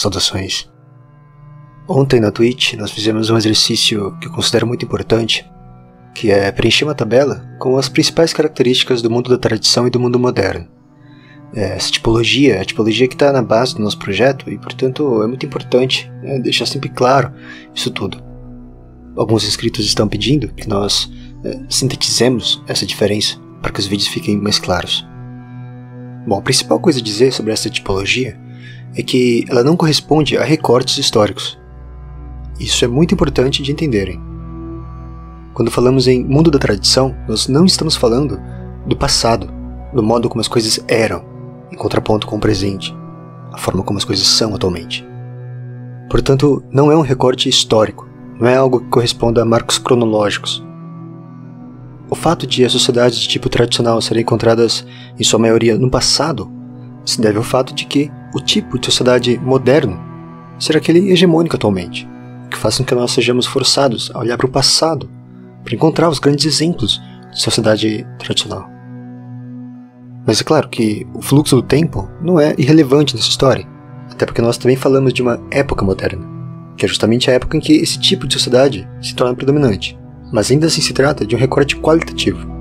Saudações. Ontem na Twitch nós fizemos um exercício que eu considero muito importante, que é preencher uma tabela com as principais características do mundo da tradição e do mundo moderno. Essa tipologia é a tipologia que está na base do nosso projeto e, portanto, é muito importante deixar sempre claro isso tudo. Alguns inscritos estão pedindo que nós sintetizemos essa diferença para que os vídeos fiquem mais claros. Bom, a principal coisa a dizer sobre essa tipologia é que ela não corresponde a recortes históricos. Isso é muito importante de entenderem. Quando falamos em mundo da tradição, nós não estamos falando do passado, do modo como as coisas eram, em contraponto com o presente, a forma como as coisas são atualmente. Portanto, não é um recorte histórico, não é algo que corresponda a marcos cronológicos. O fato de as sociedades de tipo tradicional serem encontradas, em sua maioria, no passado, se deve ao fato de que o tipo de sociedade moderno será aquele hegemônico atualmente, que faz com que nós sejamos forçados a olhar para o passado para encontrar os grandes exemplos de sociedade tradicional. Mas é claro que o fluxo do tempo não é irrelevante nessa história, até porque nós também falamos de uma época moderna, que é justamente a época em que esse tipo de sociedade se torna predominante, mas ainda assim se trata de um recorte qualitativo.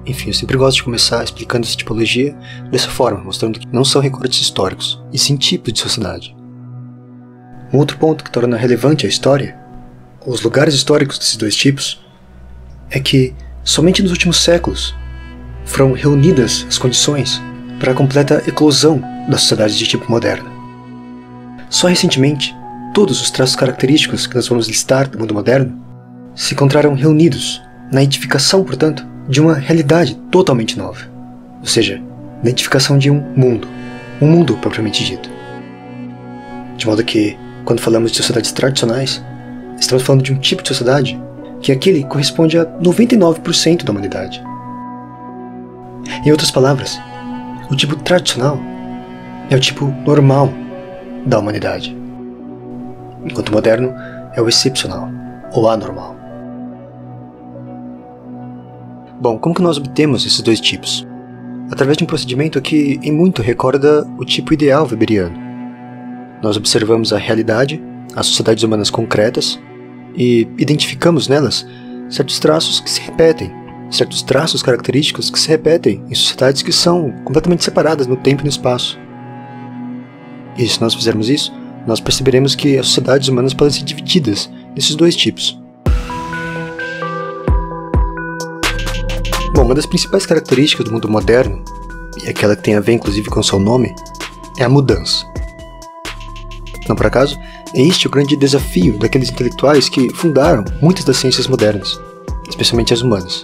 Enfim, eu sempre gosto de começar explicando essa tipologia dessa forma, mostrando que não são recortes históricos, e sim tipos de sociedade. Um outro ponto que torna relevante a história, os lugares históricos desses dois tipos, é que somente nos últimos séculos foram reunidas as condições para a completa eclosão das sociedades de tipo moderno. Só recentemente, todos os traços característicos que nós vamos listar do mundo moderno se encontraram reunidos na edificação, portanto, de uma realidade totalmente nova, ou seja, na edificação de um mundo propriamente dito. De modo que, quando falamos de sociedades tradicionais, estamos falando de um tipo de sociedade que é aquele que corresponde a 99% da humanidade. Em outras palavras, o tipo tradicional é o tipo normal da humanidade, enquanto o moderno é o excepcional, ou anormal. Bom, como que nós obtemos esses dois tipos? Através de um procedimento que em muito recorda o tipo ideal weberiano. Nós observamos a realidade, as sociedades humanas concretas, e identificamos nelas certos traços que se repetem, certos traços característicos que se repetem em sociedades que são completamente separadas no tempo e no espaço. E se nós fizermos isso, nós perceberemos que as sociedades humanas podem ser divididas nesses dois tipos. Bom, uma das principais características do mundo moderno, e aquela que tem a ver inclusive com o seu nome, é a mudança. Não por acaso, é este o grande desafio daqueles intelectuais que fundaram muitas das ciências modernas, especialmente as humanas.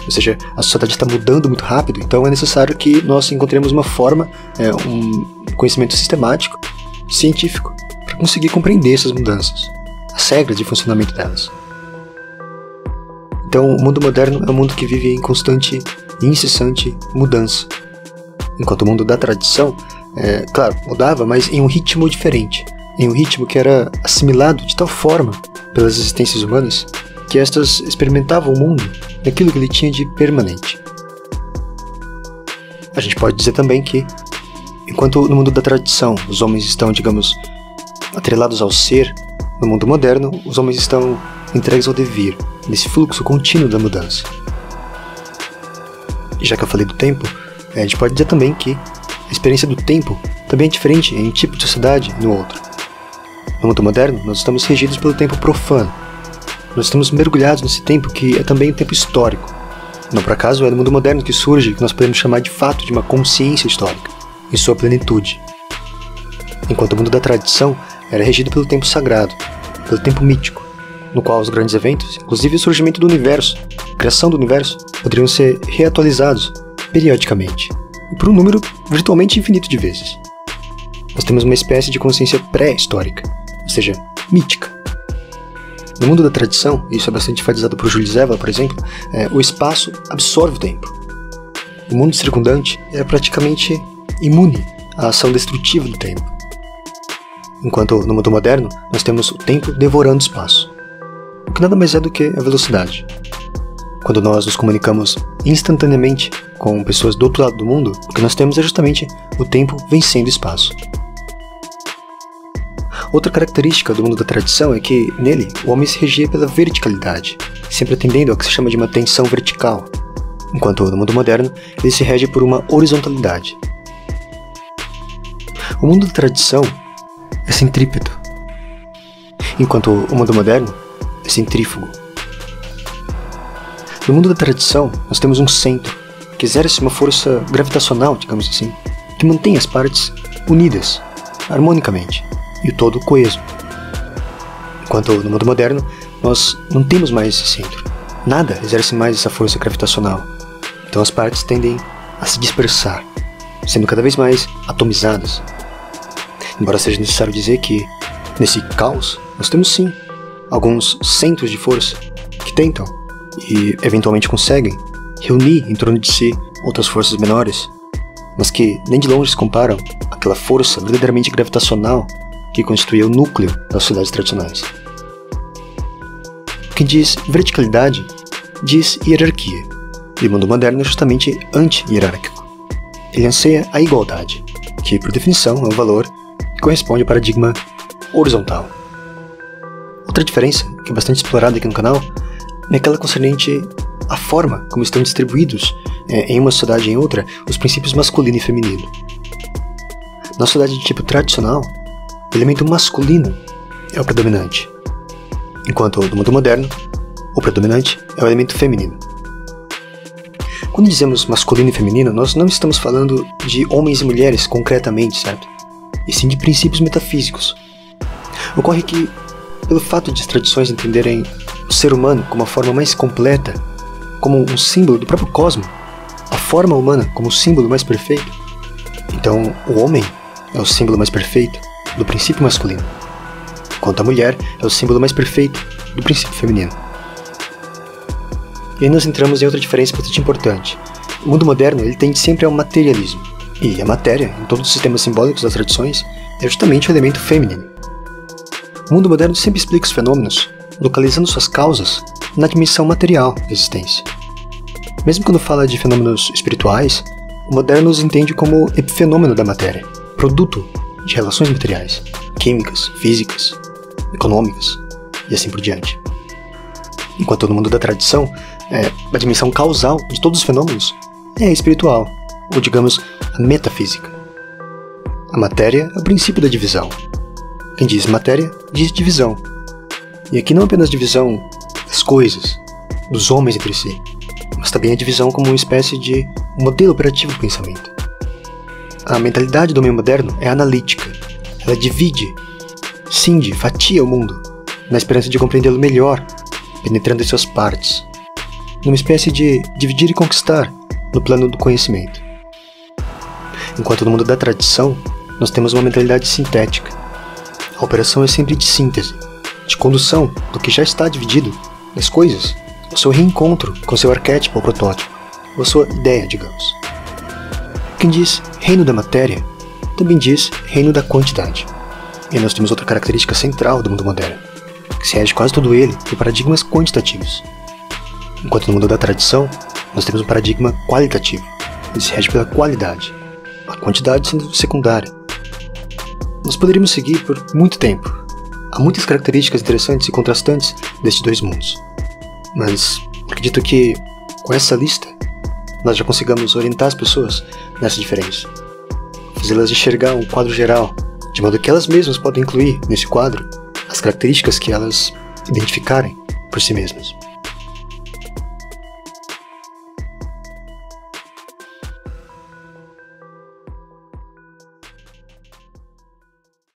Ou seja, a sociedade está mudando muito rápido, então é necessário que nós encontremos uma forma, um conhecimento sistemático, científico, para conseguir compreender essas mudanças, as regras de funcionamento delas. Então, o mundo moderno é um mundo que vive em constante e incessante mudança, enquanto o mundo da tradição, claro, mudava, mas em um ritmo diferente, em um ritmo que era assimilado de tal forma pelas existências humanas que estas experimentavam o mundo naquilo que ele tinha de permanente. A gente pode dizer também que, enquanto no mundo da tradição os homens estão, digamos, atrelados ao ser, no mundo moderno os homens estão entregues ao devir, nesse fluxo contínuo da mudança. E já que eu falei do tempo, a gente pode dizer também que a experiência do tempo também é diferente em um tipo de sociedade e no outro. No mundo moderno, nós estamos regidos pelo tempo profano. Nós estamos mergulhados nesse tempo que é também um tempo histórico. Não por acaso é no mundo moderno que surge o que nós podemos chamar de fato de uma consciência histórica, em sua plenitude. Enquanto o mundo da tradição era regido pelo tempo sagrado, pelo tempo mítico, no qual os grandes eventos, inclusive o surgimento do universo, a criação do universo, poderiam ser reatualizados periodicamente, e por um número virtualmente infinito de vezes. Nós temos uma espécie de consciência pré-histórica, ou seja, mítica. No mundo da tradição, e isso é bastante enfatizado por Jules Verne, por exemplo, o espaço absorve o tempo. O mundo circundante é praticamente imune à ação destrutiva do tempo. Enquanto no mundo moderno, nós temos o tempo devorando o espaço, o que nada mais é do que a velocidade. Quando nós nos comunicamos instantaneamente com pessoas do outro lado do mundo, o que nós temos é justamente o tempo vencendo o espaço. Outra característica do mundo da tradição é que, nele, o homem se regia pela verticalidade, sempre atendendo ao que se chama de uma tensão vertical, enquanto no mundo moderno ele se rege por uma horizontalidade. O mundo da tradição é centrípeto, enquanto o mundo moderno é centrífugo. No mundo da tradição, nós temos um centro, que exerce uma força gravitacional, digamos assim, que mantém as partes unidas, harmonicamente, e o todo coeso. Enquanto no mundo moderno, nós não temos mais esse centro. Nada exerce mais essa força gravitacional. Então as partes tendem a se dispersar, sendo cada vez mais atomizadas. Embora seja necessário dizer que, nesse caos, nós temos sim alguns centros de força que tentam, e eventualmente conseguem, reunir em torno de si outras forças menores, mas que nem de longe se comparam àquela força verdadeiramente gravitacional que constituía o núcleo das sociedades tradicionais. Quem diz verticalidade, diz hierarquia, e o mundo moderno é justamente anti-hierárquico. Ele anseia a igualdade, que por definição é um valor que corresponde ao paradigma horizontal. Outra diferença, que é bastante explorada aqui no canal, é aquela concernente à forma como estão distribuídos em uma sociedade e em outra os princípios masculino e feminino. Na sociedade de tipo tradicional, o elemento masculino é o predominante, enquanto no mundo moderno, o predominante é o elemento feminino. Quando dizemos masculino e feminino, nós não estamos falando de homens e mulheres concretamente, certo? E sim de princípios metafísicos. Ocorre que, pelo fato de as tradições entenderem o ser humano como a forma mais completa, como um símbolo do próprio cosmos, a forma humana como o símbolo mais perfeito, então o homem é o símbolo mais perfeito do princípio masculino, enquanto a mulher é o símbolo mais perfeito do princípio feminino. E aí nós entramos em outra diferença bastante importante. O mundo moderno ele tende sempre ao materialismo, e a matéria, em todos os sistemas simbólicos das tradições, é justamente o elemento feminino. O mundo moderno sempre explica os fenômenos localizando suas causas na dimensão material da existência. Mesmo quando fala de fenômenos espirituais, o moderno os entende como epifenômeno da matéria, produto de relações materiais, químicas, físicas, econômicas e assim por diante. Enquanto no mundo da tradição, a dimensão causal de todos os fenômenos é a espiritual, ou digamos, a metafísica. A matéria é o princípio da divisão. Quem diz matéria, diz divisão. E aqui não apenas divisão das coisas, dos homens entre si, mas também a divisão como uma espécie de modelo operativo do pensamento. A mentalidade do homem moderno é analítica. Ela divide, cinde, fatia o mundo, na esperança de compreendê-lo melhor, penetrando em suas partes, numa espécie de dividir e conquistar no plano do conhecimento. Enquanto no mundo da tradição, nós temos uma mentalidade sintética. A operação é sempre de síntese, de condução do que já está dividido das coisas, o seu reencontro com seu arquétipo ou protótipo, ou sua ideia, digamos. Quem diz reino da matéria, também diz reino da quantidade. E aí nós temos outra característica central do mundo moderno, que se rege quase todo ele por paradigmas quantitativos. Enquanto no mundo da tradição, nós temos um paradigma qualitativo, ele se rege pela qualidade, a quantidade sendo secundária. Nós poderíamos seguir por muito tempo. Há muitas características interessantes e contrastantes destes dois mundos. Mas acredito que, com essa lista, nós já consigamos orientar as pessoas nessa diferença. Fazê-las enxergar um quadro geral, de modo que elas mesmas podem incluir nesse quadro as características que elas identificarem por si mesmas.